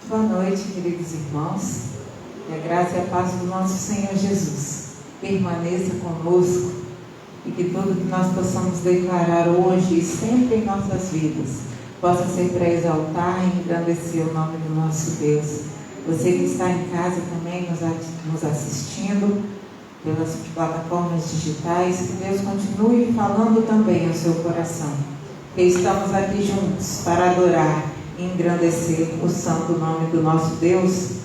Boa noite, queridos irmãos. Que a graça e a paz do nosso Senhor Jesus permaneça conosco e que tudo que nós possamos declarar hoje e sempre em nossas vidas possa ser para exaltar e engrandecer o nome do nosso Deus. Você que está em casa também nos assistindo pelas plataformas digitais, que Deus continue falando também ao seu coração. Que estamos aqui juntos para adorar e engrandecer o santo nome do nosso Deus.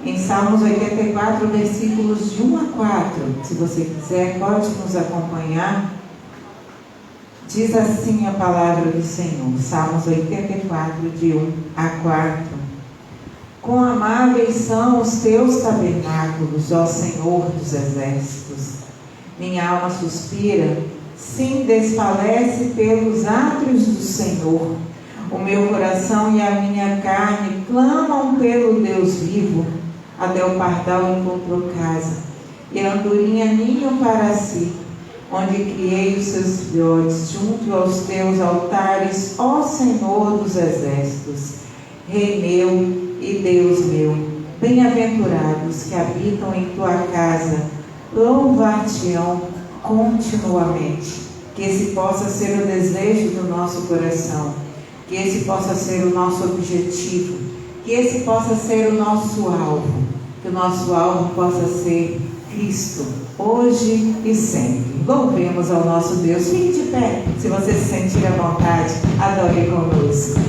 Em Salmos 84, versículos de 1 a 4, se você quiser, pode nos acompanhar. Diz assim a palavra do Senhor, Salmos 84, de 1 a 4. Quão amáveis são os teus tabernáculos, ó Senhor dos exércitos. Minha alma suspira, sim, desfalece pelos átrios do Senhor. O meu coração e a minha carne clamam pelo Deus vivo. Até o pardal encontrou casa, e a andorinha ninho para si, onde criei os seus filhotes, junto aos teus altares, ó Senhor dos exércitos. Rei meu e Deus meu, bem-aventurados que habitam em tua casa, louvar-te-ão continuamente. Que esse possa ser o desejo do nosso coração, que esse possa ser o nosso objetivo, que esse possa ser o nosso alvo, que o nosso alvo possa ser Cristo, hoje e sempre. Louvemos ao nosso Deus. Fique de pé, se você se sentir à vontade, adore conosco.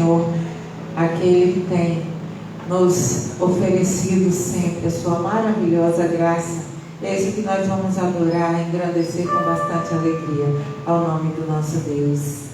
Senhor, aquele que tem nos oferecido sempre a sua maravilhosa graça. É isso que nós vamos adorar, engrandecer com bastante alegria ao nome do nosso Deus.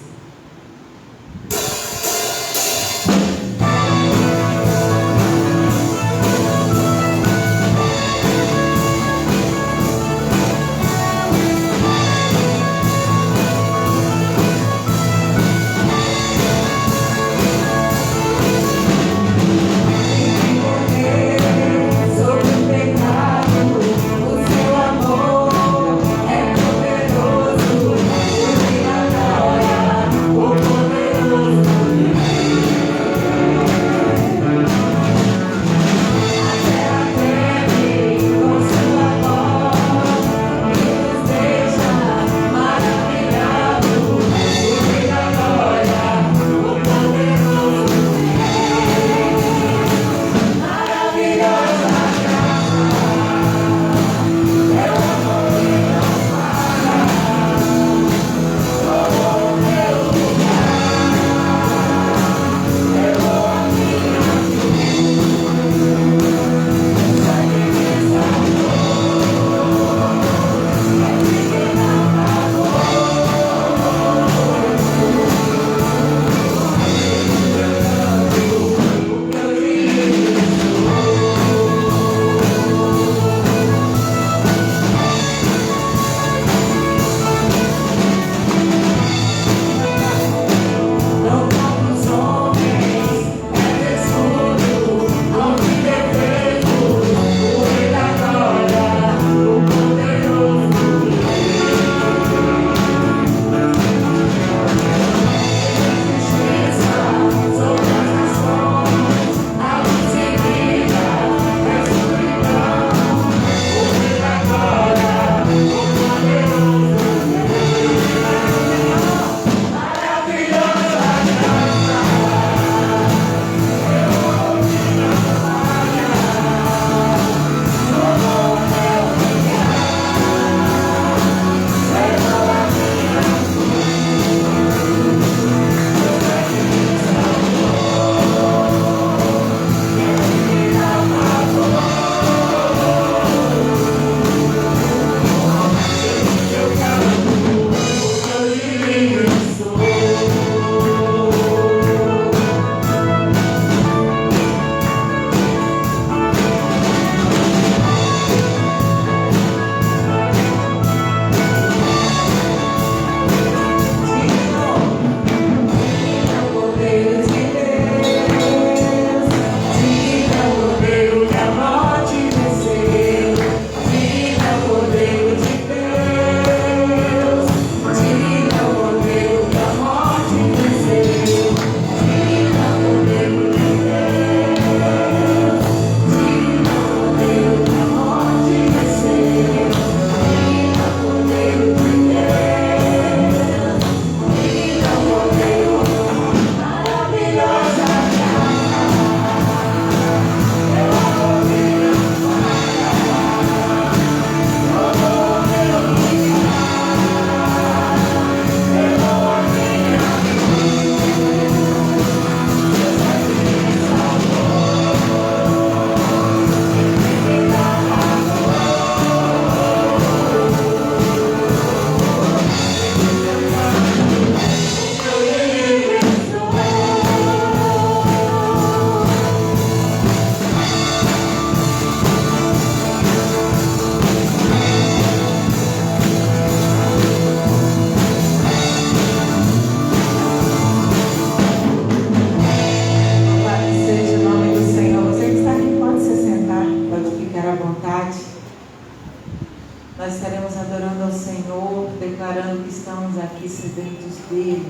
Nós estaremos adorando ao Senhor, declarando que estamos aqui sedentos dEle,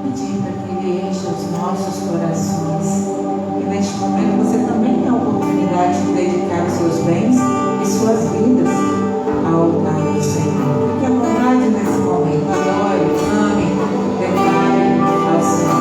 pedindo para que Ele encha os nossos corações. E neste momento você também tem a oportunidade de dedicar os seus bens e suas vidas ao altar do Senhor. Fique à vontade nesse momento, adore, ame, declare ao Senhor.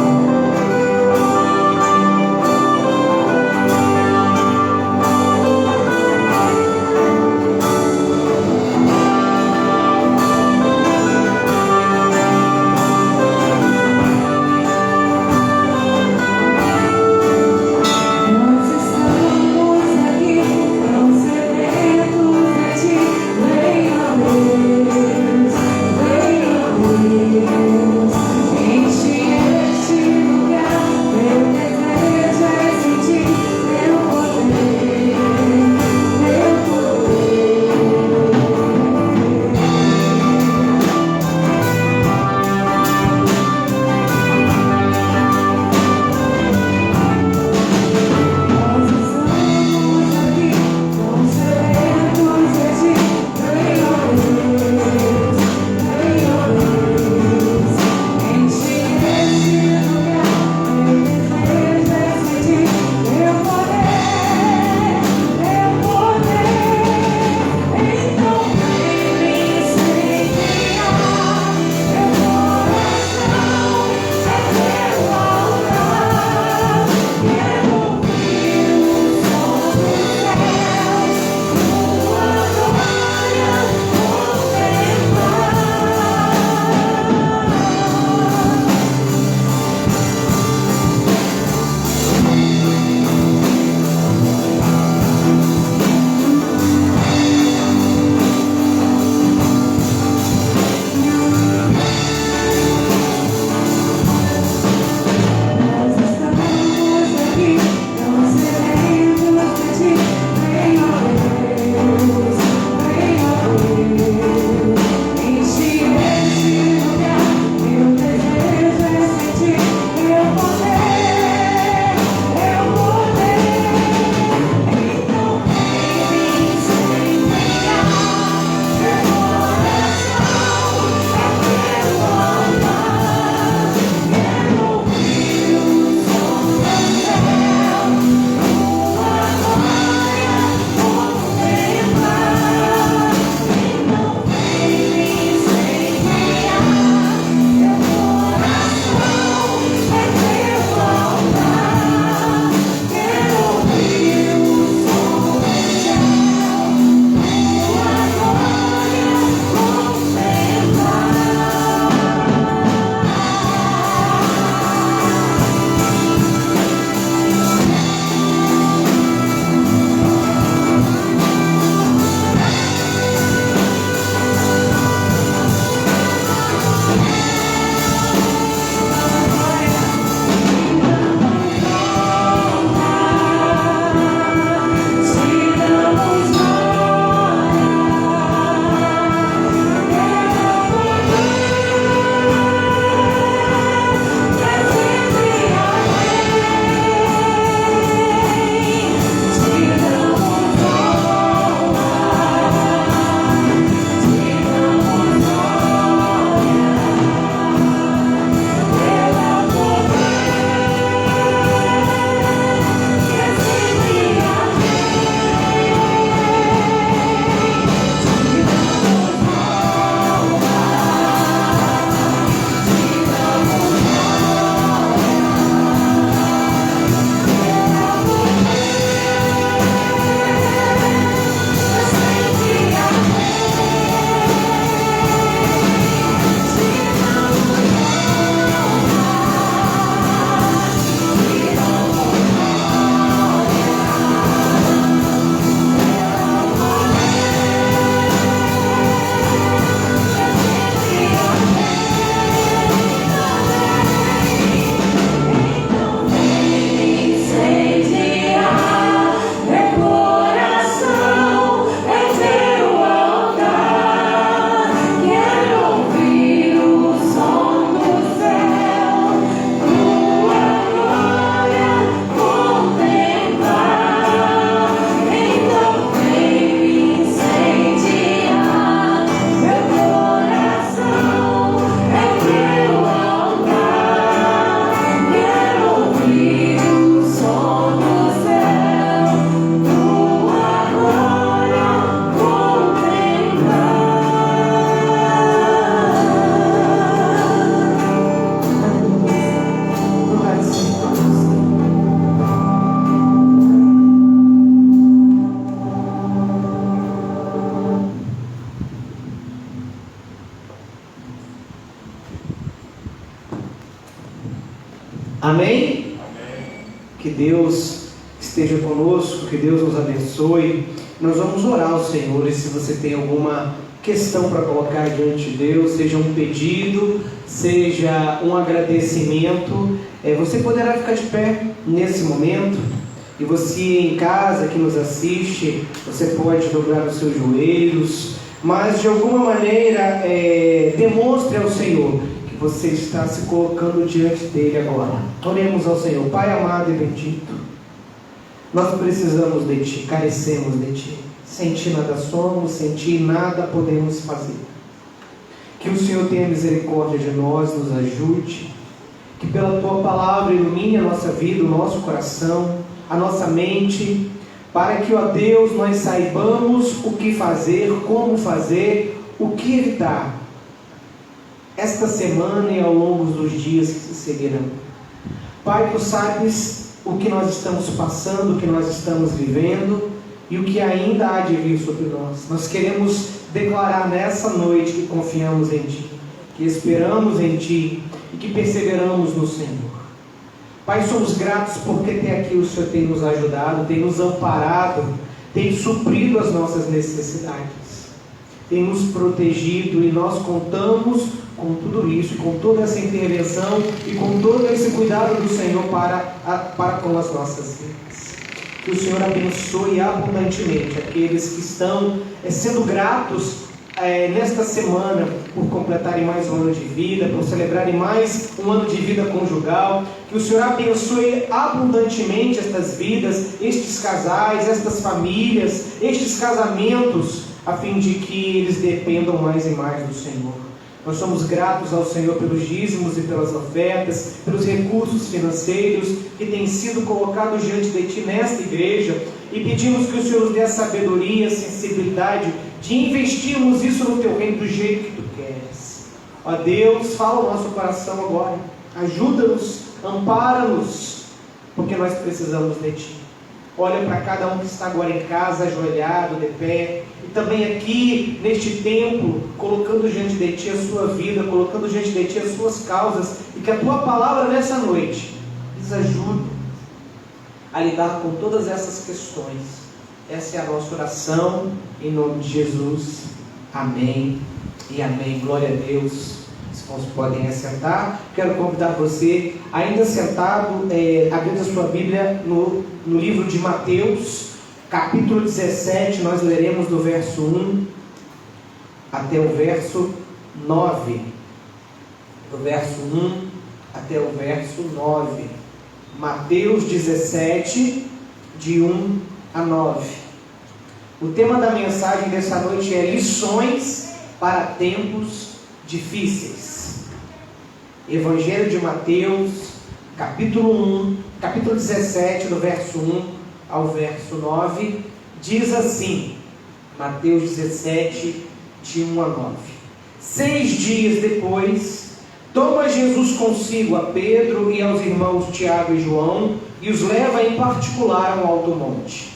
Amém? Que Deus esteja conosco, que Deus nos abençoe. Nós vamos orar ao Senhor, e se você tem alguma questão para colocar diante de Deus, seja um pedido, seja um agradecimento, você poderá ficar de pé nesse momento. E você em casa que nos assiste, você pode dobrar os seus joelhos, mas de alguma maneira demonstre ao Senhor que você está se colocando diante dele agora. Oremos ao Senhor. Pai amado e bendito, nós precisamos de Ti, carecemos de Ti. Sem Ti nada somos, sem Ti nada podemos fazer. Que o Senhor tenha misericórdia de nós, nos ajude, que pela Tua palavra ilumine a nossa vida, o nosso coração, a nossa mente, para que, ó Deus, nós saibamos o que fazer, como fazer, o que evitar, esta semana e ao longo dos dias que se seguirão. Pai, Tu sabes o que nós estamos passando, o que nós estamos vivendo e o que ainda há de vir sobre nós. Nós queremos declarar nessa noite que confiamos em Ti, que esperamos em Ti e que perseveramos no Senhor. Pai, somos gratos porque até aqui o Senhor tem nos ajudado, tem nos amparado, tem suprido as nossas necessidades, tem nos protegido, e nós contamos com tudo isso, com toda essa intervenção e com todo esse cuidado do Senhor para com as nossas vidas. Que o Senhor abençoe abundantemente aqueles que estão sendo gratos nesta semana por completarem mais um ano de vida, por celebrarem mais um ano de vida conjugal. Que o Senhor abençoe abundantemente estas vidas, estes casais, estas famílias, estes casamentos, a fim de que eles dependam mais e mais do Senhor. Nós somos gratos ao Senhor pelos dízimos e pelas ofertas, pelos recursos financeiros que têm sido colocados diante de Ti nesta igreja, e pedimos que o Senhor nos dê a sabedoria, a sensibilidade de investirmos isso no Teu reino do jeito que Tu queres. Ó Deus, fala o nosso coração agora, ajuda-nos, ampara-nos, porque nós precisamos de Ti. Olha para cada um que está agora em casa, ajoelhado, de pé, e também aqui neste templo, colocando diante de Ti a sua vida, colocando diante de Ti as suas causas, e que a Tua palavra nessa noite lhes ajude a lidar com todas essas questões. Essa é a nossa oração, em nome de Jesus. Amém e amém. Glória a Deus. Os irmãos podem assentar. Quero convidar você, ainda sentado, abrindo a sua Bíblia no livro de Mateus, capítulo 17. Nós leremos do verso 1 até o verso 9. Do verso 1 até o verso 9. Mateus 17, de 1 a 9. O tema da mensagem dessa noite é lições para tempos difíceis. Evangelho de Mateus, capítulo 17, do verso 1 ao verso 9, diz assim, Mateus 17, de 1 a 9. 6 dias depois, toma Jesus consigo a Pedro e aos irmãos Tiago e João, e os leva em particular a um alto monte.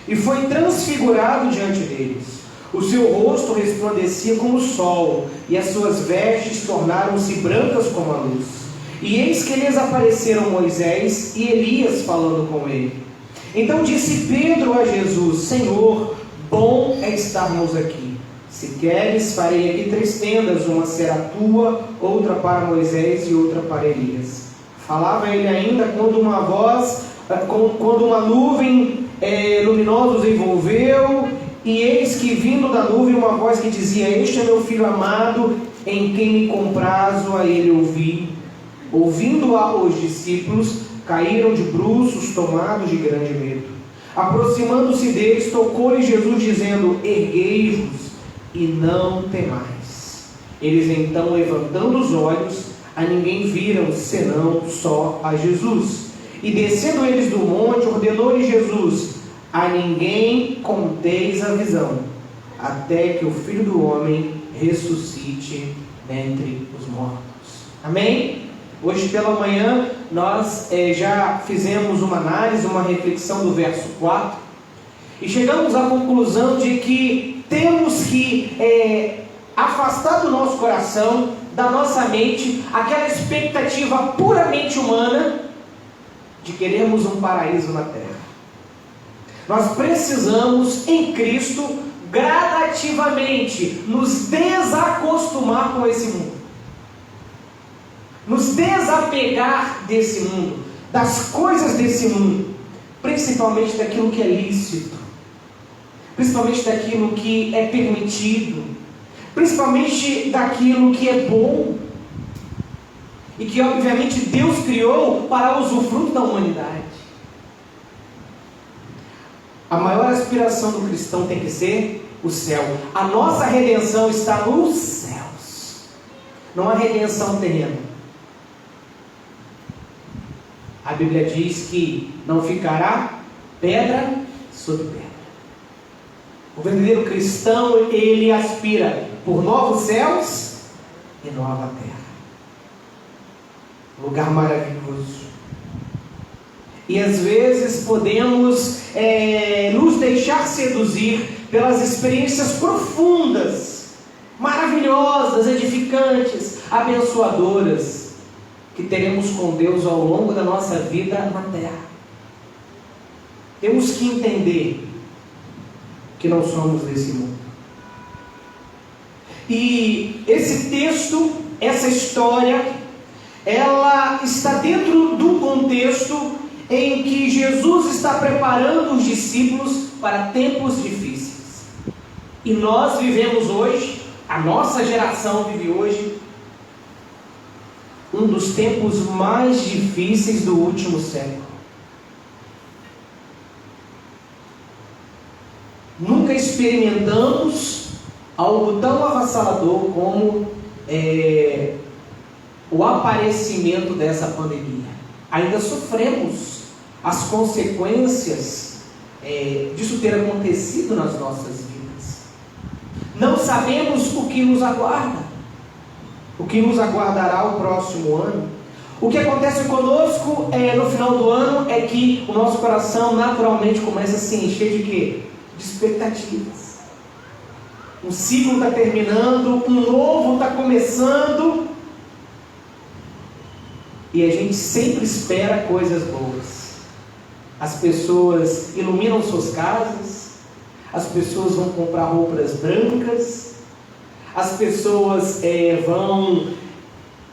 E foi transfigurado diante deles. O seu rosto resplandecia como o sol, e as suas vestes tornaram-se brancas como a luz. E eis que lhes apareceram Moisés e Elias falando com ele. Então disse Pedro a Jesus, Senhor, bom é estarmos aqui. Se queres, farei aqui 3 tendas, uma será tua, outra para Moisés e outra para Elias. Falava ele ainda quando uma nuvem luminosa os envolveu, e eis que vindo da nuvem uma voz que dizia, este é meu filho amado, em quem me comprazo, a ele ouvi. Ouvindo-a os discípulos, caíram de bruços, tomados de grande medo. Aproximando-se deles, tocou-lhe Jesus, dizendo, erguei-vos e não temais. Eles então, levantando os olhos, a ninguém viram, senão só a Jesus. E descendo eles do monte, ordenou-lhe Jesus, a ninguém conteis a visão, até que o Filho do Homem ressuscite dentre os mortos. Amém? Hoje pela manhã nós já fizemos uma análise, uma reflexão do verso 4, e chegamos à conclusão de que temos que afastar do nosso coração, da nossa mente, aquela expectativa puramente humana de querermos um paraíso na terra. Nós precisamos, em Cristo, gradativamente nos desacostumar com esse mundo, nos desapegar desse mundo, das coisas desse mundo, principalmente daquilo que é lícito, principalmente daquilo que é permitido, principalmente daquilo que é bom e que obviamente Deus criou para usufruto da humanidade. A maior aspiração do cristão tem que ser o céu. A nossa redenção está nos céus, não há redenção terrena. A Bíblia diz que não ficará pedra sobre pedra. O verdadeiro cristão, ele aspira por novos céus e nova terra. Lugar maravilhoso. E às vezes podemos nos deixar seduzir pelas experiências profundas, maravilhosas, edificantes, abençoadoras que teremos com Deus ao longo da nossa vida na terra. Temos que entender que não somos desse mundo. E esse texto, essa história, ela está dentro do contexto em que Jesus está preparando os discípulos para tempos difíceis. E nós vivemos hoje, a nossa geração vive hoje, um dos tempos mais difíceis do último século. Nunca experimentamos algo tão avassalador como o aparecimento dessa pandemia. Ainda sofremos as consequências disso ter acontecido nas nossas vidas. Não sabemos o que nos aguarda, o que nos aguardará o próximo ano. O que acontece conosco no final do ano é que o nosso coração naturalmente começa a se encher de quê? De expectativas. Um ciclo está terminando, um novo está começando, e a gente sempre espera coisas boas. As pessoas iluminam suas casas, as pessoas vão comprar roupas brancas, as pessoas vão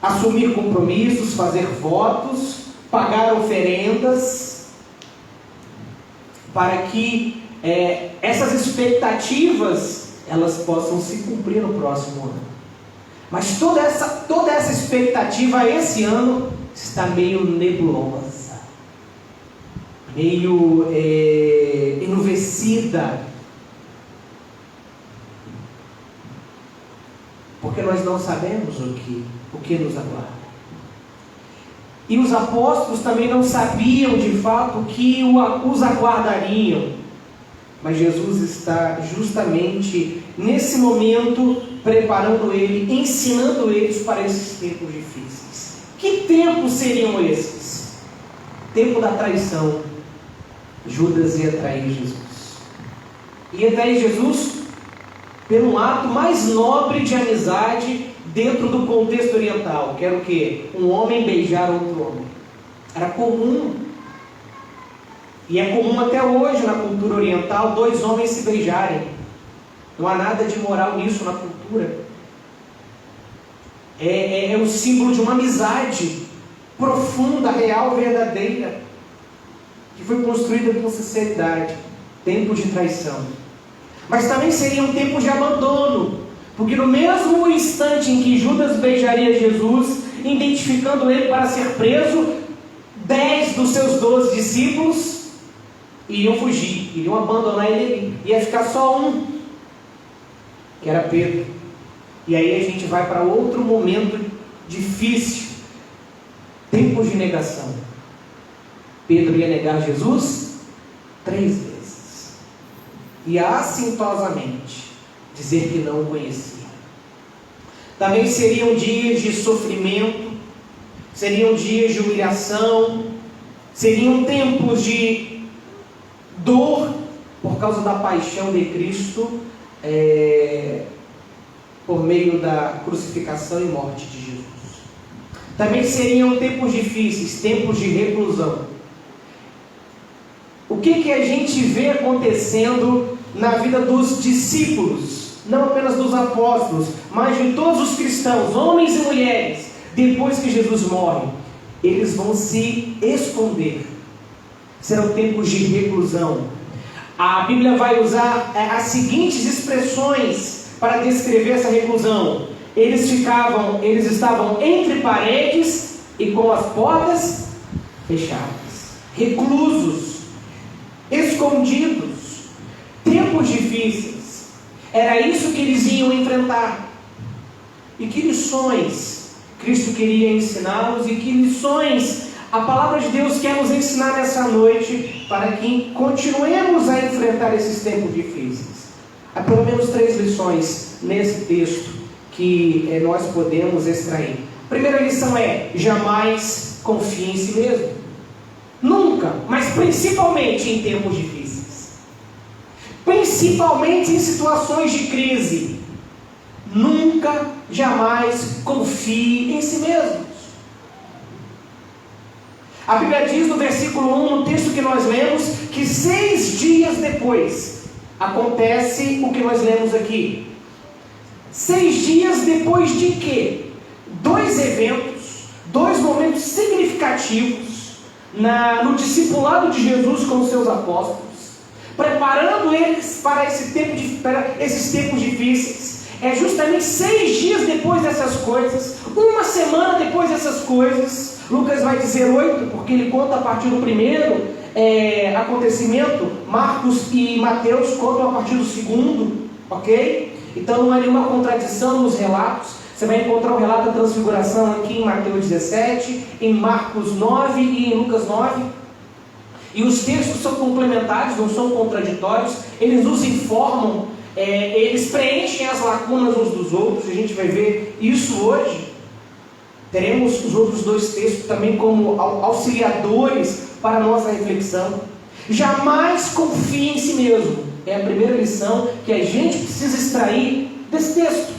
assumir compromissos, fazer votos, pagar oferendas, para que essas expectativas elas possam se cumprir no próximo ano. Mas toda essa expectativa esse ano está meio nebulosa, meio enuvecida, porque nós não sabemos o que nos aguarda. E os apóstolos também não sabiam de fato o que os aguardariam. Mas Jesus está justamente nesse momento preparando eles, ensinando eles para esses tempos difíceis. Que tempos seriam esses? Tempo da traição. Judas ia trair Jesus. Ia trair Jesus pelo ato mais nobre de amizade dentro do contexto oriental, que era o quê? Um homem beijar outro homem. Era comum. E é comum até hoje na cultura oriental dois homens se beijarem. Não há nada de moral nisso na cultura. É um símbolo de uma amizade profunda, real, verdadeira, que foi construída com sinceridade. Tempo de traição. Mas também seria um tempo de abandono, porque no mesmo instante em que Judas beijaria Jesus, identificando ele para ser preso, 10 dos seus 12 discípulos iriam fugir, iriam abandonar ele, ia ficar só um, que era Pedro. E aí a gente vai para outro momento difícil, tempos de negação. Pedro ia negar Jesus 3 vezes, e assintosamente dizer que não o conhecia. Também seriam dias de sofrimento, seriam dias de humilhação, seriam tempos de dor por causa da paixão de Cristo, por meio da crucificação e morte de Jesus. Também seriam tempos difíceis, tempos de reclusão, que a gente vê acontecendo na vida dos discípulos, não apenas dos apóstolos, mas de todos os cristãos, homens e mulheres, depois que Jesus morre? Eles vão se esconder. Serão tempos de reclusão. A Bíblia vai usar as seguintes expressões para descrever essa reclusão. Eles estavam entre paredes e com as portas fechadas, reclusos, escondidos, tempos difíceis. Era isso que eles iam enfrentar. E que lições Cristo queria ensiná-los e que lições a palavra de Deus quer nos ensinar nessa noite para que continuemos a enfrentar esses tempos difíceis. Há pelo menos 3 lições nesse texto que nós podemos extrair. A primeira lição é: jamais confie em si mesmo. Nunca, mas principalmente em tempos difíceis. Principalmente em situações de crise. Nunca, jamais confie em si mesmos. A Bíblia diz no versículo 1, no texto que nós lemos, que 6 dias depois acontece o que nós lemos aqui. 6 dias depois de quê? 2 eventos, 2 momentos significativos no discipulado de Jesus com os seus apóstolos, preparando eles para esses tempos difíceis. É justamente 6 dias depois dessas coisas, 1 semana depois dessas coisas. Lucas vai dizer 8, porque ele conta a partir do primeiro acontecimento. Marcos e Mateus contam a partir do segundo, ok? Então não há nenhuma contradição nos relatos. Você vai encontrar o relato da transfiguração aqui em Mateus 17, em Marcos 9 e em Lucas 9. E os textos são complementares, não são contraditórios. Eles nos informam, eles preenchem as lacunas uns dos outros. A gente vai ver isso hoje. Teremos os outros 2 textos também como auxiliadores para a nossa reflexão. Jamais confie em si mesmo. É a primeira lição que a gente precisa extrair desse texto.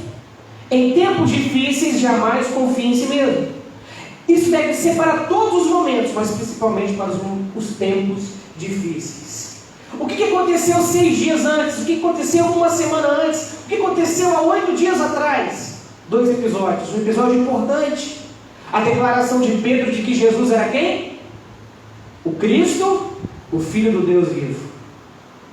Em tempos difíceis, jamais confie em si mesmo. Isso deve ser para todos os momentos, mas principalmente para os tempos difíceis. O que aconteceu 6 dias antes? O que aconteceu 1 semana antes? O que aconteceu há 8 dias atrás? 2 episódios. Um episódio importante. A declaração de Pedro de que Jesus era quem? O Cristo, o Filho do Deus vivo.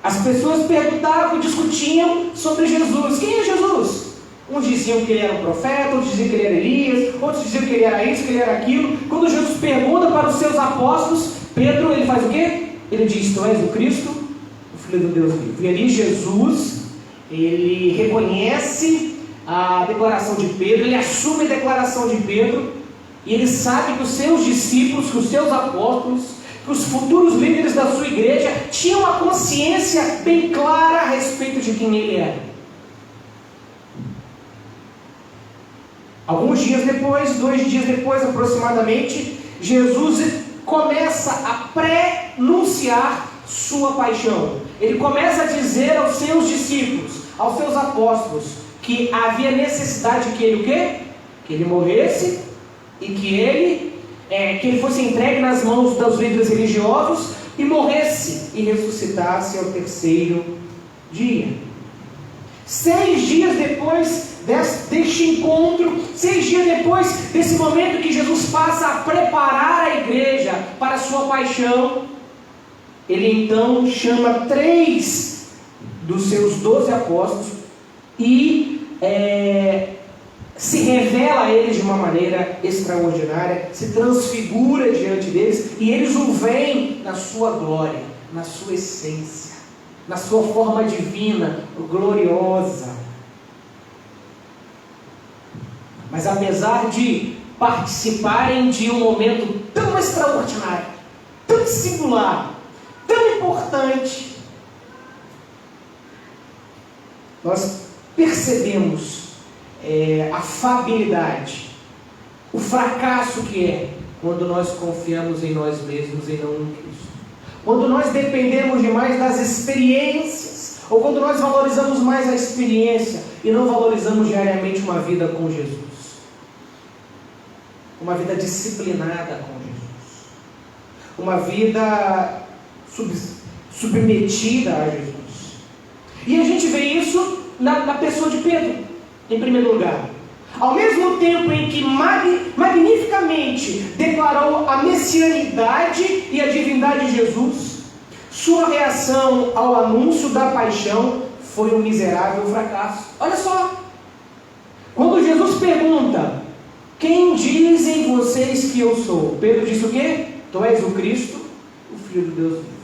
As pessoas perguntavam e discutiam sobre Jesus. Quem é Jesus? Uns diziam que ele era um profeta, outros diziam que ele era Elias, outros diziam que ele era isso, que ele era aquilo. Quando Jesus pergunta para os seus apóstolos, Pedro, ele faz o quê? Ele diz: tu és o Cristo, o Filho do Deus vivo. E ali Jesus, ele reconhece a declaração de Pedro, ele assume a declaração de Pedro, e ele sabe que os seus discípulos, que os seus apóstolos, que os futuros líderes da sua igreja tinham a consciência bem clara a respeito de quem ele era. Alguns dias depois, 2 dias depois aproximadamente, Jesus começa a pré-anunciar sua paixão. Ele começa a dizer aos seus discípulos, aos seus apóstolos, que havia necessidade que ele o quê? Que ele morresse e que ele fosse entregue nas mãos dos líderes religiosos e morresse e ressuscitasse ao 3º dia. 6 dias depois deste encontro, 6 dias depois desse momento que Jesus passa a preparar a igreja para a sua paixão, ele então chama 3 dos seus 12 apóstolos e se revela a eles de uma maneira extraordinária, se transfigura diante deles, e eles o veem na sua glória, na sua essência, na sua forma divina, gloriosa. Mas apesar de participarem de um momento tão extraordinário, tão singular, tão importante, nós percebemos a fabilidade, o fracasso que é quando nós confiamos em nós mesmos e não em Cristo. Quando nós dependemos demais das experiências, ou quando nós valorizamos mais a experiência e não valorizamos diariamente uma vida com Jesus. Uma vida disciplinada com Jesus. Uma vida submetida a Jesus. E a gente vê isso na pessoa de Pedro, em primeiro lugar. Ao mesmo tempo em que magnificamente declarou a messianidade e a divindade de Jesus, sua reação ao anúncio da paixão foi um miserável fracasso. Olha só, quando Jesus pergunta: quem dizem vocês que eu sou? Pedro disse o quê? Tu és o Cristo, o Filho do Deus vivo.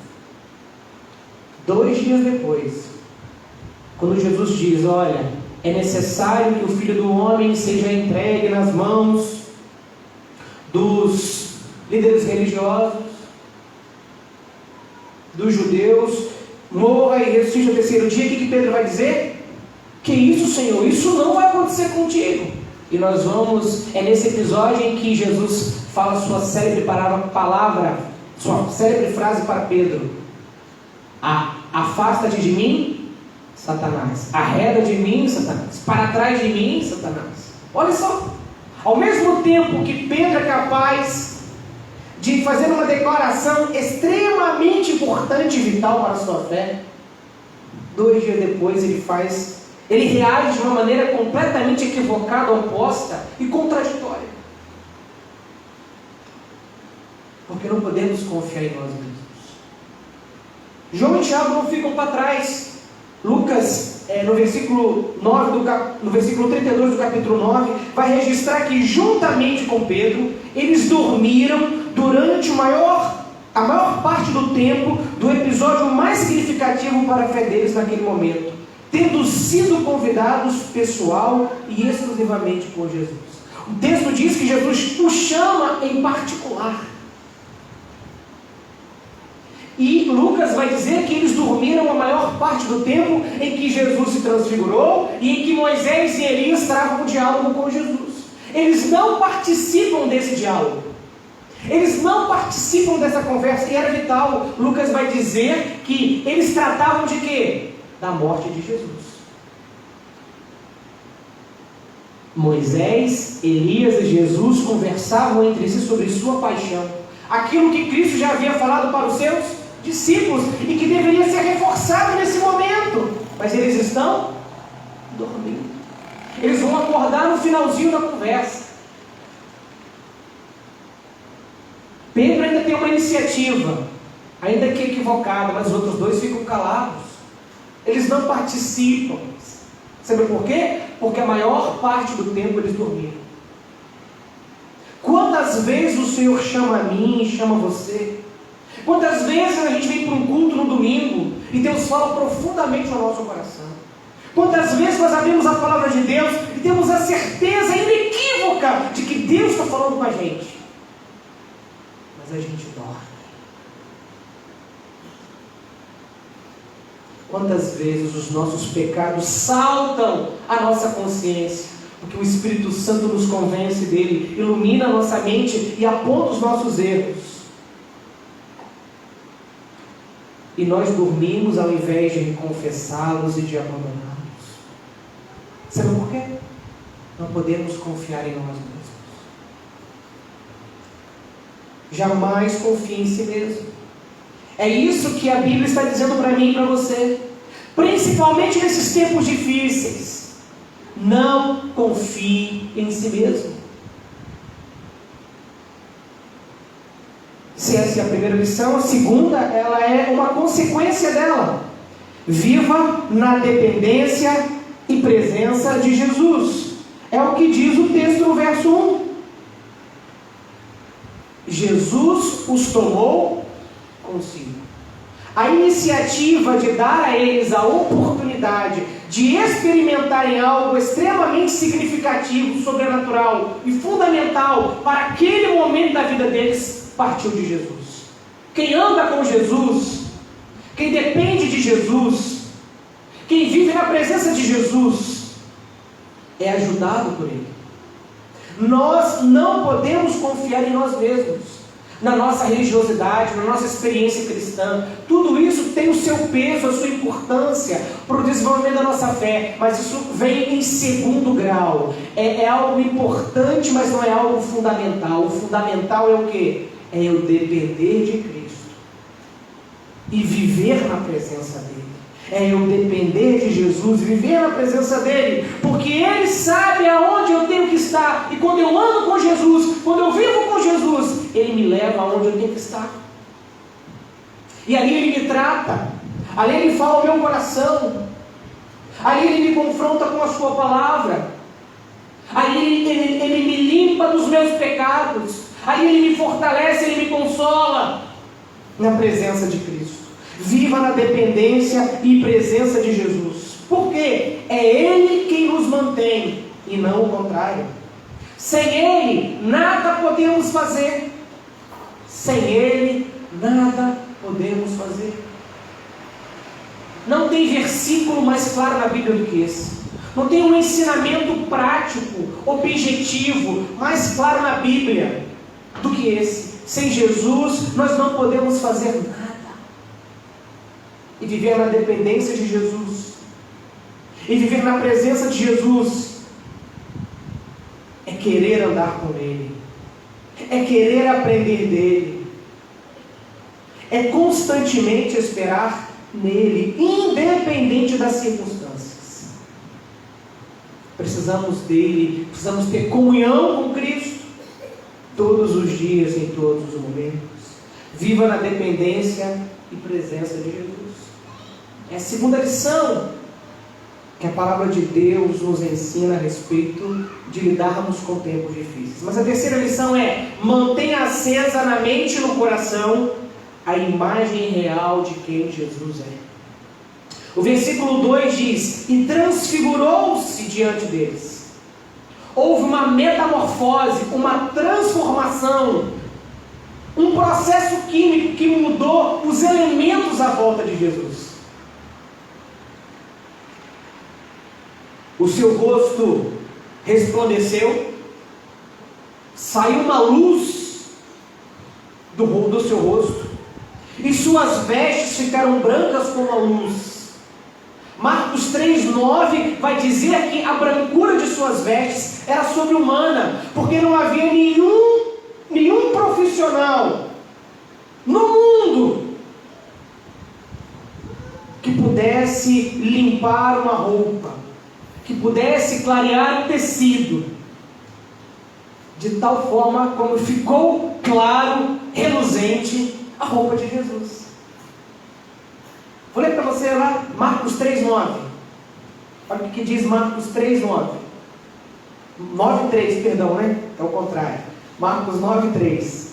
2 dias depois, quando Jesus diz: olha, é necessário que o Filho do Homem seja entregue nas mãos dos líderes religiosos, dos judeus, morra e ressuscite ao terceiro dia, o que Pedro vai dizer? Que isso, Senhor? Isso não vai acontecer contigo. E nós vamos, é nesse episódio em que Jesus fala sua célebre palavra, sua célebre frase para Pedro: afasta-te de mim, Satanás. Arreda de mim, Satanás. Para trás de mim, Satanás. Olha só, ao mesmo tempo que Pedro é capaz de fazer uma declaração extremamente importante e vital para a sua fé, 2 dias depois ele reage de uma maneira completamente equivocada, oposta e contraditória. Porque não podemos confiar em nós mesmos. João e Tiago não ficam para trás. Lucas, no versículo 32 do capítulo 9, vai registrar que juntamente com Pedro, eles dormiram durante a maior parte do tempo do episódio mais significativo para a fé deles naquele momento, tendo sido convidados pessoal e exclusivamente por Jesus. O texto diz que Jesus o chama em particular. E Lucas vai dizer que eles dormiram a maior parte do tempo em que Jesus se transfigurou e em que Moisés e Elias travam um diálogo com Jesus. Eles não participam desse diálogo. Eles não participam dessa conversa. E era vital. Lucas vai dizer que eles tratavam de quê? Da morte de Jesus. Moisés, Elias e Jesus conversavam entre si sobre sua paixão. Aquilo que Cristo já havia falado para os seus discípulos e que deveria ser reforçado nesse momento. Mas eles estão dormindo. Eles vão acordar no finalzinho da conversa. Pedro ainda tem uma iniciativa, ainda que equivocada, mas os outros 2 ficam calados. Eles não participam. Sabe por quê? Porque a maior parte do tempo eles dormiram. Quantas vezes o Senhor chama a mim e chama você? Quantas vezes a gente vem para um culto no domingo e Deus fala profundamente no nosso coração? Quantas vezes nós abrimos a palavra de Deus e temos a certeza inequívoca de que Deus está falando com a gente? Mas a gente dorme. Quantas vezes os nossos pecados saltam à nossa consciência, porque o Espírito Santo nos convence dele, ilumina a nossa mente e aponta os nossos erros. E nós dormimos ao invés de confessá-los e de abandoná-los. Sabe por quê? Não podemos confiar em nós mesmos. Jamais confie em si mesmo. É isso que a Bíblia está dizendo para mim e para você. Principalmente nesses tempos difíceis. Não confie em si mesmo. Se essa é a primeira lição, a segunda, ela é uma consequência dela. Viva na dependência e presença de Jesus. É o que diz o texto no verso 1. Jesus os tomou consigo. A iniciativa de dar a eles a oportunidade de experimentarem algo extremamente significativo, sobrenatural e fundamental para aquele momento da vida deles, partiu de Jesus. Quem anda com Jesus, quem depende de Jesus, quem vive na presença de Jesus, é ajudado por Ele. Nós não podemos confiar em nós mesmos, na nossa religiosidade, na nossa experiência cristã. Tudo isso tem o seu peso, a sua importância para o desenvolvimento da nossa fé, mas isso vem em segundo grau. É algo importante, mas não é algo fundamental. O fundamental é o quê? É eu depender de Cristo. e viver na presença dele. É eu depender de Jesus, viver na presença dele, porque ele sabe aonde eu tenho que estar. E quando eu ando com Jesus, quando eu vivo com Jesus, ele me leva aonde eu tenho que estar. E ali ele me trata, ali ele fala ao meu coração, ali ele me confronta com a sua palavra, ali ele me limpa dos meus pecados, ali ele me fortalece, ele me consola na presença de Cristo. Viva na dependência e presença de Jesus. Por quê? É Ele quem nos mantém e não o contrário. Sem Ele, nada podemos fazer. Sem Ele, nada podemos fazer. Não tem versículo mais claro na Bíblia do que esse. Não tem um ensinamento prático, objetivo, mais claro na Bíblia do que esse. Sem Jesus, nós não podemos fazer nada. E viver na dependência de Jesus, e viver na presença de Jesus, é querer andar com Ele, é querer aprender dEle, é constantemente esperar nele, independente das circunstâncias. Precisamos dEle, precisamos ter comunhão com Cristo, todos os dias, em todos os momentos. Viva na dependência e presença de Jesus. É a segunda lição que a palavra de Deus nos ensina a respeito de lidarmos com tempos difíceis. Mas a terceira lição é: mantenha acesa na mente e no coração a imagem real de quem Jesus é. O versículo 2 diz: e transfigurou-se diante deles. Houve uma metamorfose, uma transformação, um processo químico que mudou os elementos à volta de Jesus. O seu rosto resplandeceu, saiu uma luz do seu rosto, e suas vestes ficaram brancas como a luz. Marcos 3,9 vai dizer que a brancura de suas vestes era sobre-humana, porque não havia nenhum profissional no mundo que pudesse limpar uma roupa, que pudesse clarear o tecido, de tal forma como ficou claro, reluzente, a roupa de Jesus. Vou ler para você lá, Marcos 3,9. Olha o que diz Marcos 3,9. 9,3, perdão, né? É o contrário. Marcos 9,3.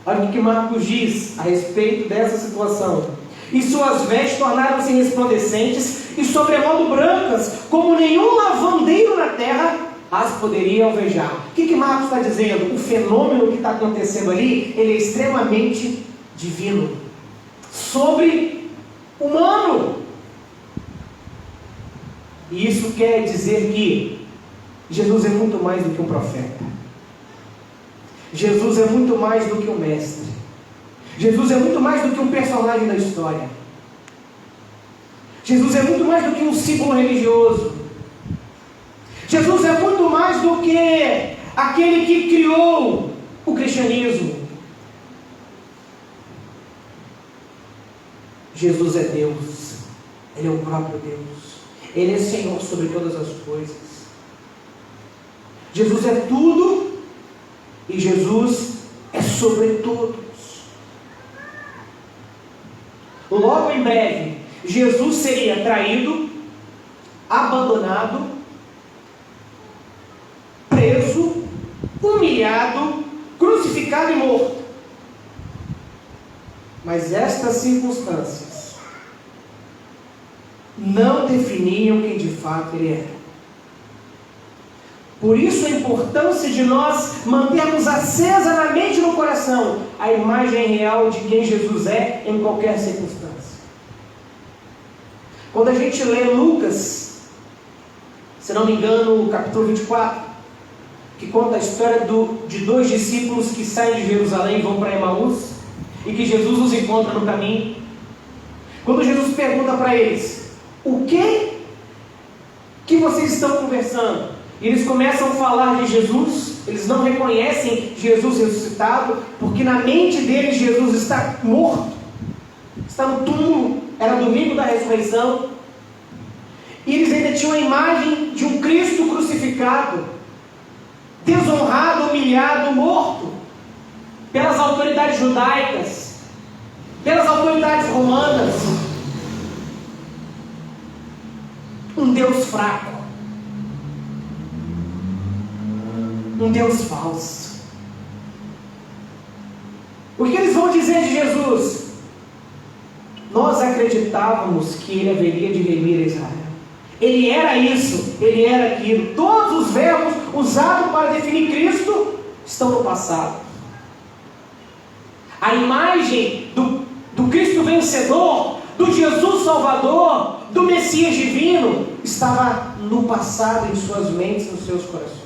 Olha o que Marcos diz a respeito dessa situação. E suas vestes tornaram-se resplandecentes e sobremodo brancas, como nenhum lavandeiro na terra as poderia alvejar. O que Marcos está dizendo? O fenômeno que está acontecendo ali, ele é extremamente divino, sobre-humano. E isso quer dizer que Jesus é muito mais do que um profeta. Jesus é muito mais do que um mestre. Jesus é muito mais do que um personagem da história. Jesus é muito mais do que um símbolo religioso. Jesus é muito mais do que aquele que criou o cristianismo. Jesus é Deus. Ele é o próprio Deus. Ele é Senhor sobre todas as coisas. Jesus é tudo e Jesus é sobre todos. Logo em breve, Jesus seria traído, abandonado, preso, humilhado, crucificado e morto. Mas estas circunstâncias não definiam quem de fato ele era. Por isso a importância de nós mantermos acesa na mente e no coração a imagem real de quem Jesus é em qualquer circunstância. Quando a gente lê Lucas, se não me engano, o capítulo 24, que conta a história de dois discípulos que saem de Jerusalém e vão para Emaús, e que Jesus os encontra no caminho. Quando Jesus pergunta para eles: o que vocês estão conversando? E eles começam a falar de Jesus, eles não reconhecem Jesus ressuscitado, porque na mente deles Jesus está morto, está no túmulo, era domingo da ressurreição, e eles ainda tinham a imagem de um Cristo crucificado, desonrado, humilhado, morto, pelas autoridades judaicas, pelas autoridades romanas. Um Deus fraco, um Deus falso. O que eles vão dizer de Jesus? Nós acreditávamos que ele haveria de remir Israel. Ele era isso, ele era aquilo. Todos os verbos usados para definir Cristo estão no passado. A imagem do Cristo vencedor, do Jesus Salvador, do Messias divino, estava no passado, em suas mentes, nos seus corações.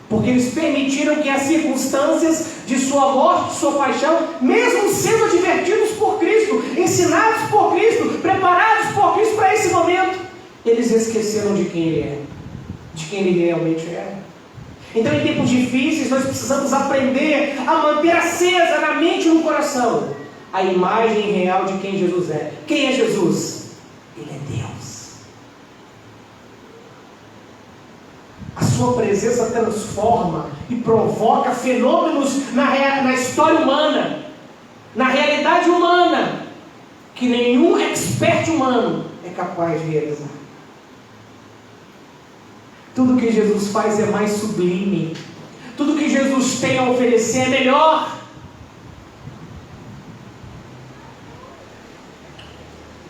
Porque eles permitiram que as circunstâncias de sua morte, de sua paixão, mesmo sendo advertidos por Cristo, ensinados por Cristo, preparados por Cristo para esse momento, eles esqueceram de quem Ele é, de quem Ele realmente é. Então, em tempos difíceis, nós precisamos aprender a manter acesa na mente e no coração a imagem real de quem Jesus é. Quem é Jesus? Ele é Deus. A sua presença transforma e provoca fenômenos na história humana, na realidade humana, que nenhum expert humano é capaz de realizar. Tudo que Jesus faz é mais sublime. Tudo que Jesus tem a oferecer é melhor.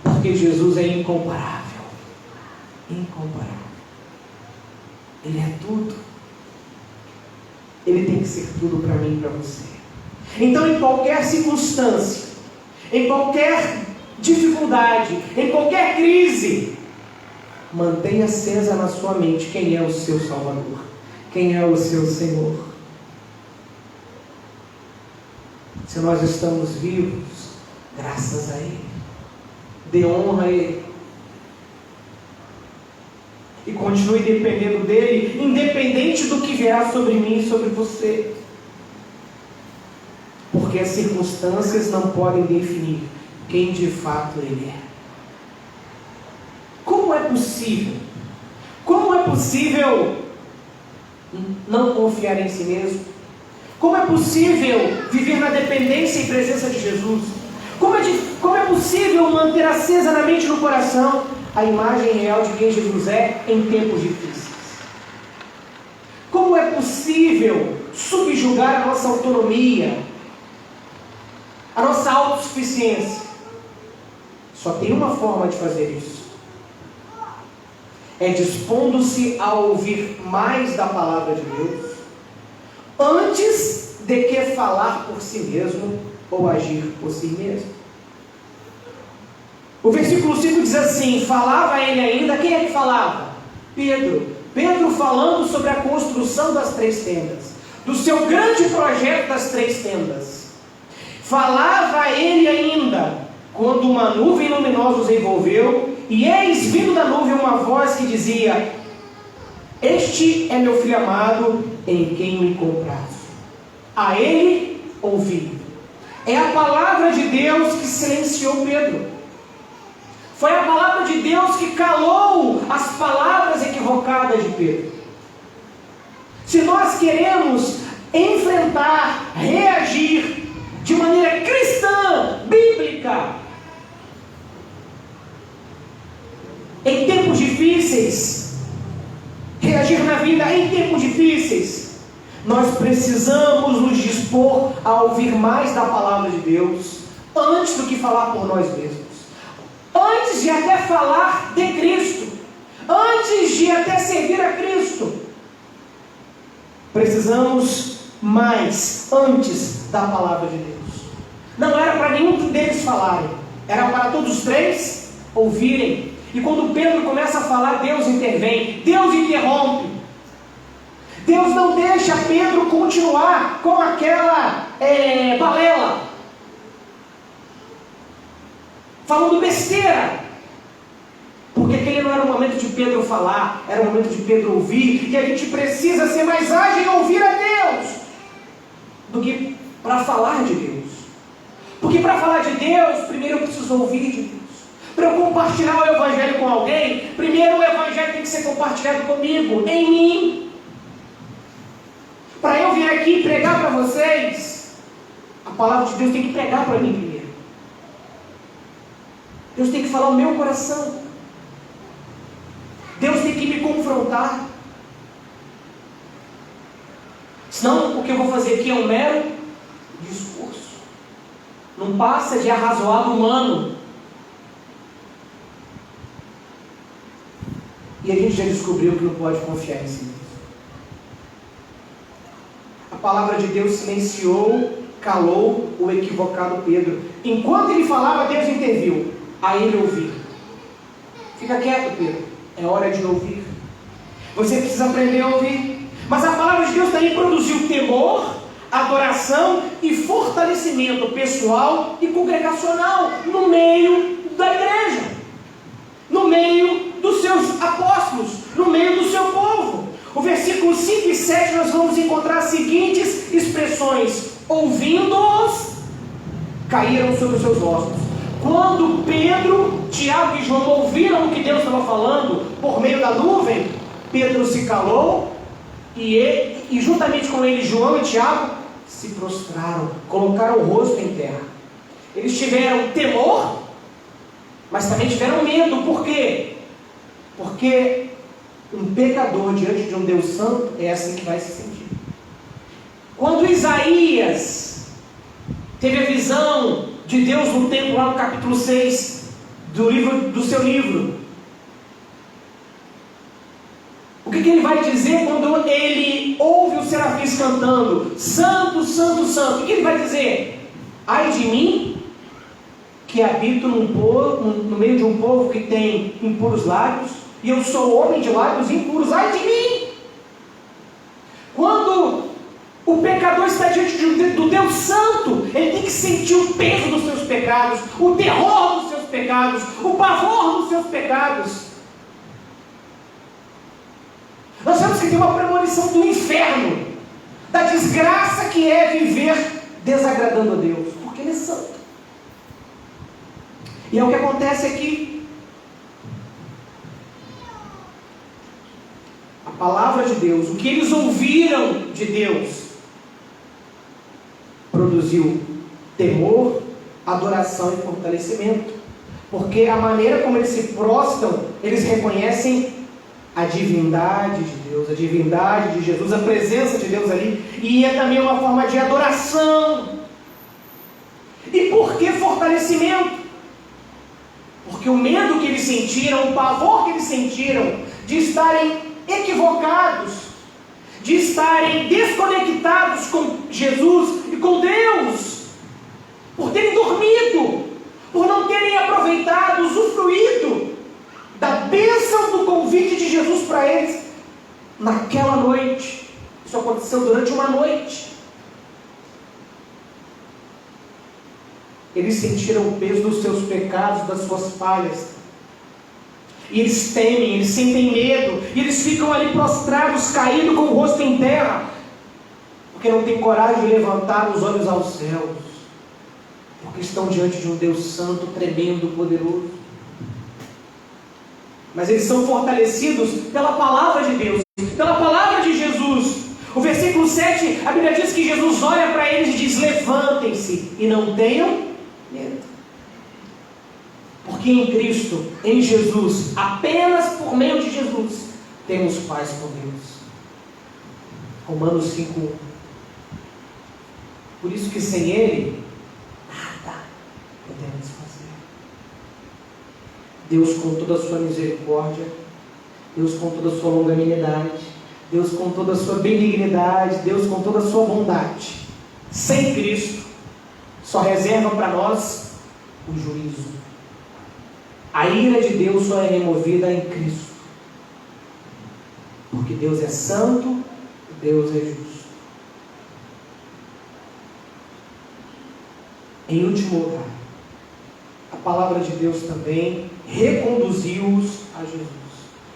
Porque Jesus é incomparável. Incomparável. Ele é tudo. Ele tem que ser tudo para mim e para você. Então, em qualquer circunstância, em qualquer dificuldade, em qualquer crise, mantenha acesa na sua mente quem é o seu Salvador, quem é o seu Senhor. Se nós estamos vivos, graças a Ele, dê honra a Ele. E continue dependendo dEle, independente do que virá sobre mim e sobre você. Porque as circunstâncias não podem definir quem de fato Ele é. Como é possível? Como é possível não confiar em si mesmo? Como é possível viver na dependência e presença de Jesus? Como é possível manter acesa na mente e no coração a imagem real de quem Jesus é em tempos difíceis? Como é possível subjugar a nossa autonomia, a nossa autossuficiência? Só tem uma forma de fazer isso. É dispondo-se a ouvir mais da palavra de Deus, antes de que falar por si mesmo ou agir por si mesmo. O versículo 5 diz assim: falava ele ainda, quem é que falava? Pedro. Pedro falando sobre a construção das 3 tendas, do seu grande projeto das 3 tendas. Falava ele ainda, quando uma nuvem luminosa os envolveu, e eis vindo da nuvem uma voz que dizia: este é meu filho amado, em quem me comprazo. A ele ouvi. É a palavra de Deus que silenciou Pedro. Foi a palavra de Deus que calou as palavras equivocadas de Pedro. Se nós queremos enfrentar, reagir de maneira cristã, bíblica, em tempos difíceis, reagir na vida em tempos difíceis, nós precisamos nos dispor a ouvir mais da palavra de Deus, antes do que falar por nós mesmos. Antes de até falar de Cristo, antes de até servir a Cristo, precisamos mais antes da palavra de Deus. Não era para nenhum deles falarem, era para todos os 3 ouvirem. E quando Pedro começa a falar, Deus intervém, Deus interrompe. Deus não deixa Pedro continuar com aquela balela, falando besteira. Porque aquele não era o momento de Pedro falar, era o momento de Pedro ouvir, e a gente precisa ser mais ágil em ouvir a Deus do que para falar de Deus. Porque para falar de Deus, primeiro eu preciso ouvir de Deus. Para eu compartilhar o Evangelho com alguém, primeiro o Evangelho tem que ser compartilhado comigo, em mim. Para eu vir aqui pregar para vocês, a palavra de Deus tem que pregar para mim primeiro. Deus tem que falar o meu coração. Deus tem que me confrontar. Senão o que eu vou fazer aqui é um mero discurso. Não passa de arrazoado humano. E a gente já descobriu que não pode confiar em si mesmo. A palavra de Deus silenciou, calou o equivocado Pedro. Enquanto ele falava, Deus interviu. A ele ouvir. Fica quieto, Pedro. É hora de ouvir. Você precisa aprender a ouvir. Mas a palavra de Deus também produziu temor, adoração e fortalecimento pessoal e congregacional no meio da igreja, no meio dos seus apóstolos, no meio do seu povo. O versículo 5 e 7 nós vamos encontrar as seguintes expressões: ouvindo-os, caíram sobre os seus rostos. Quando Pedro, Tiago e João ouviram o que Deus estava falando por meio da nuvem, Pedro se calou e juntamente com ele João e Tiago se prostraram, colocaram o rosto em terra. Eles tiveram temor, mas também tiveram medo. Por quê? Porque um pecador diante de um Deus santo é assim que vai se sentir. Quando Isaías teve a visão de Deus no templo, lá no capítulo 6 do seu livro, o que ele vai dizer quando ele ouve os serafins cantando Santo, Santo, Santo? O que ele vai dizer? Ai de mim, que habito no meio de um povo que tem impuros lábios, e eu sou homem de lábios impuros. Ai de mim! Quando o pecador está diante do Deus Santo, ele tem que sentir o peso dos seus pecados, o terror dos seus pecados, o pavor dos seus pecados. Nós temos que ter uma premonição do inferno, da desgraça que é viver desagradando a Deus, porque Ele é santo. E é o que acontece aqui. A palavra de Deus, o que eles ouviram de Deus, produziu temor, adoração e fortalecimento. Porque a maneira como eles se prostram, eles reconhecem a divindade de Deus, a divindade de Jesus, a presença de Deus ali. E é também uma forma de adoração. E por que fortalecimento? Porque o medo que eles sentiram, o pavor que eles sentiram de estarem equivocados, de estarem desconectados com Jesus e com Deus, por terem dormido, por não terem aproveitado, usufruído da bênção do convite de Jesus para eles naquela noite. Isso aconteceu durante uma noite. Eles sentiram o peso dos seus pecados, das suas falhas. E eles temem, eles sentem medo, e eles ficam ali prostrados, caídos com o rosto em terra, porque não têm coragem de levantar os olhos aos céus, porque estão diante de um Deus santo, tremendo, poderoso. Mas eles são fortalecidos pela palavra de Deus, pela palavra de Jesus. O versículo 7, a Bíblia diz que Jesus olha para eles e diz: levantem-se e não tenham medo. Porque em Cristo, em Jesus, apenas por meio de Jesus, temos paz com Deus. Romanos 5:1. Por isso que sem Ele, nada podemos fazer. Deus com toda a sua misericórdia, Deus com toda a sua longanimidade, Deus com toda a sua benignidade, Deus com toda a sua bondade, sem Cristo, só reserva para nós o juízo. A ira de Deus só é removida em Cristo. Porque Deus é santo, Deus é justo. Em último lugar, a palavra de Deus também reconduziu-os a Jesus.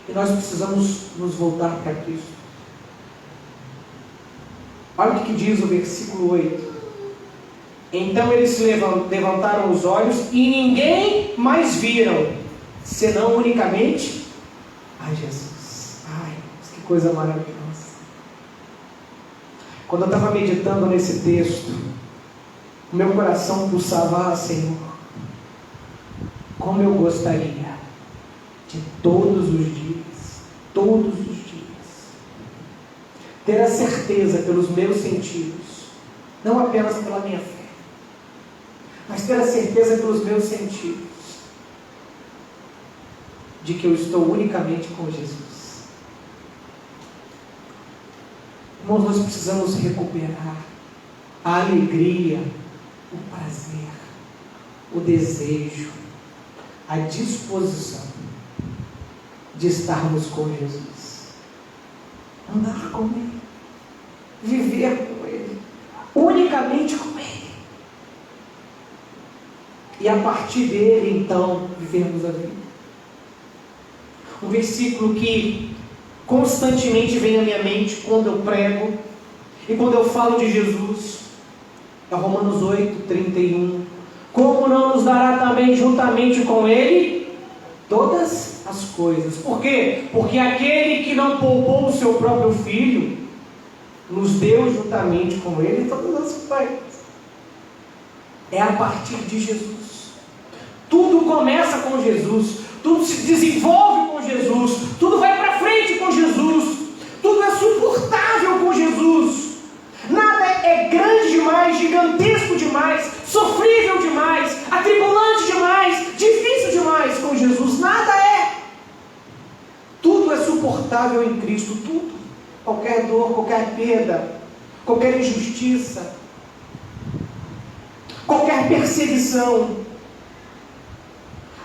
E nós precisamos nos voltar para Cristo. Olha o que diz o versículo 8. Então eles levantaram os olhos e ninguém mais viram, senão unicamente a Jesus. Ai, que coisa maravilhosa. Quando eu estava meditando nesse texto, o meu coração pulsava: Senhor, como eu gostaria de todos os dias, ter a certeza pelos meus sentidos, não apenas pela minha fé, mas ter a certeza pelos meus sentidos, de que eu estou unicamente com Jesus. Irmãos, nós precisamos recuperar a alegria, o prazer, o desejo, a disposição de estarmos com Jesus, andar com Ele, viver com Ele, unicamente com Ele, e a partir dele então vivermos a vida. Um versículo que constantemente vem à minha mente quando eu prego e quando eu falo de Jesus é Romanos 8:31. Como não nos dará também juntamente com Ele todas as coisas? Por quê? Porque aquele que não poupou o seu próprio Filho nos deu juntamente com Ele todas as coisas. É a partir de Jesus. Tudo começa com Jesus, tudo se desenvolve com Jesus, tudo vai para frente com Jesus, tudo é suportável com Jesus. Nada é grande demais, gigantesco demais, sofrível demais, atribulante demais, difícil demais com Jesus. Nada é. Tudo é suportável em Cristo, tudo. Qualquer dor, qualquer perda, qualquer injustiça, qualquer perseguição.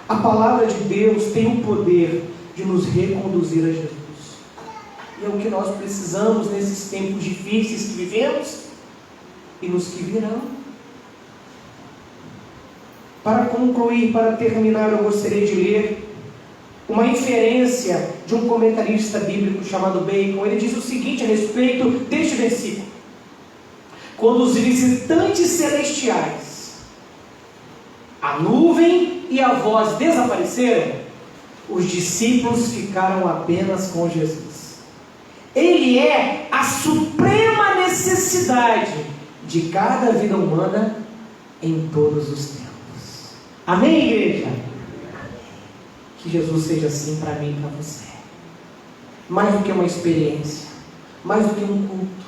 A palavra de Deus tem o poder de nos reconduzir a Jesus. E é o que nós precisamos nesses tempos difíceis que vivemos e nos que virão. Para concluir, para terminar, eu gostaria de ler uma inferência de um comentarista bíblico chamado Bacon. Ele diz o seguinte a respeito deste versículo: quando os visitantes celestiais, a nuvem e a voz desapareceram, os discípulos ficaram apenas com Jesus. Ele é a suprema necessidade de cada vida humana em todos os tempos. Amém, igreja? Que Jesus seja assim para mim e para você. Mais do que uma experiência, mais do que um culto,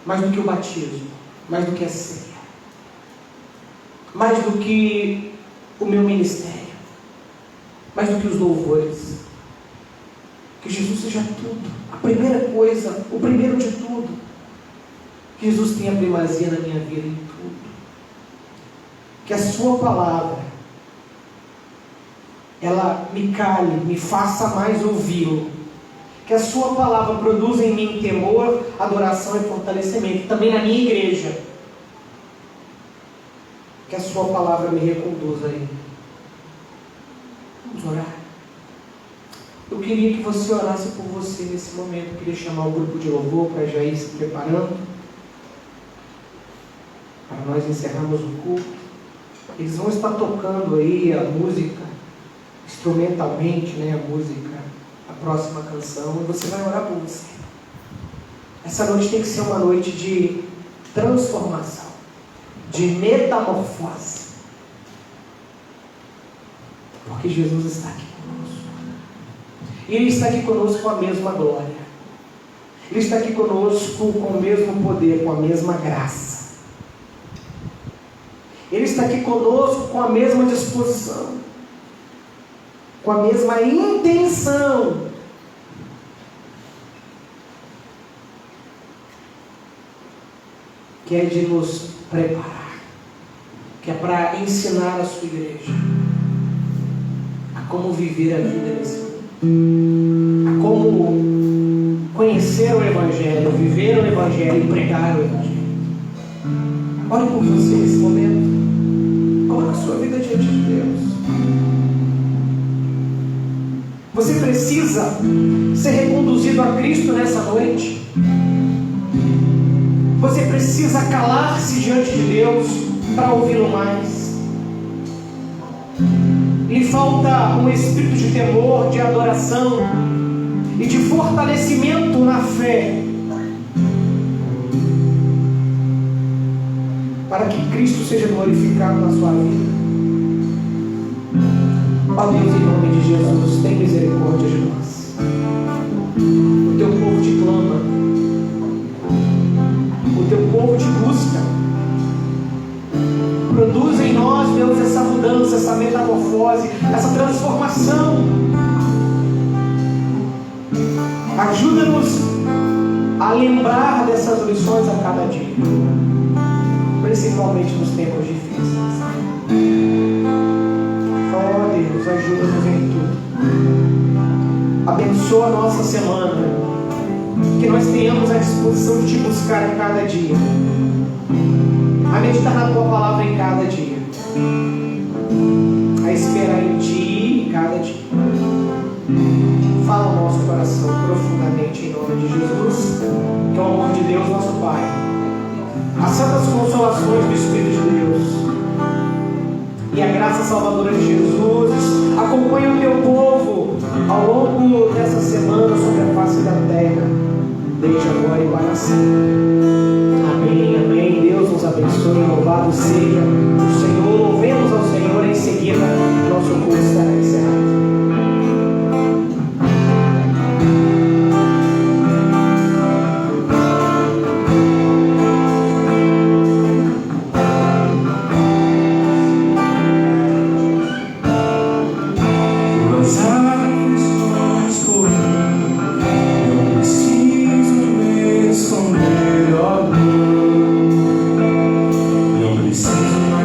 mais do que o batismo, mais do que a ceia, mais do que o meu ministério, mais do que os louvores. Que Jesus seja tudo, a primeira coisa, o primeiro de tudo. Que Jesus tenha primazia na minha vida em tudo. Que a sua palavra, ela me cale, me faça mais ouvi-lo. Que a sua palavra produza em mim temor, adoração e fortalecimento. Também na minha igreja. Que a sua palavra me reconduza a Ele. Vamos orar. Eu queria que você orasse por você nesse momento. Eu queria chamar o grupo de louvor para já ir se preparando, para nós encerrarmos o culto. Eles vão estar tocando aí a música, instrumentalmente, né, a música, a próxima canção, e você vai orar por você. Essa noite tem que ser uma noite de transformação, de metamorfose, porque Jesus está aqui conosco. E Ele está aqui conosco com a mesma glória. Ele está aqui conosco com o mesmo poder, com a mesma graça. Ele está aqui conosco com a mesma disposição, com a mesma intenção. Que é de nos preparar, que é para ensinar a sua igreja a como viver a vida nesse mundo, a como conhecer o Evangelho, viver o Evangelho e pregar o Evangelho. Ore por você nesse momento. Coloque a sua sua vida diante de Deus. Você precisa ser reconduzido a Cristo nessa noite. Você precisa calar-se diante de Deus para ouvi-lo mais. Lhe falta um espírito de temor, de adoração e de fortalecimento na fé, para que Cristo seja glorificado na sua vida. Ó Deus, em nome de Jesus, tem misericórdia de nós. O teu povo te clama, o teu povo te busca. Produz em nós, Deus, essa mudança, essa metamorfose, essa transformação. Ajuda-nos a lembrar dessas lições a cada dia, principalmente nos tempos difíceis. Oh Deus, ajuda-nos em tudo. Abençoa a nossa semana, que nós tenhamos a disposição de te buscar a cada dia, a meditar na tua palavra em cada dia, a esperar em ti em cada dia. Fala o nosso coração profundamente em nome de Jesus. Que o amor de Deus, nosso Pai, as santas consolações do Espírito de Deus e a graça salvadora de Jesus acompanhe o teu povo ao longo dessa semana sobre a face da terra, desde agora e para sempre. Amém, amém. Deus nos abençoe. Louvado seja o Senhor. Louvemos ao Senhor. Em seguida, nosso culto estará encerrado. Não preciso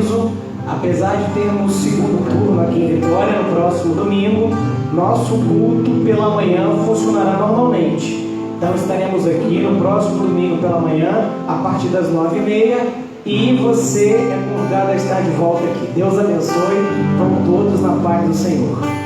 aviso, apesar de termos segundo turno aqui em Vitória no próximo domingo, nosso culto pela manhã funcionará normalmente. Então estaremos aqui no próximo domingo pela manhã, a partir das 9h30, e você é convidado a estar de volta aqui. Deus abençoe, vamos todos na paz do Senhor.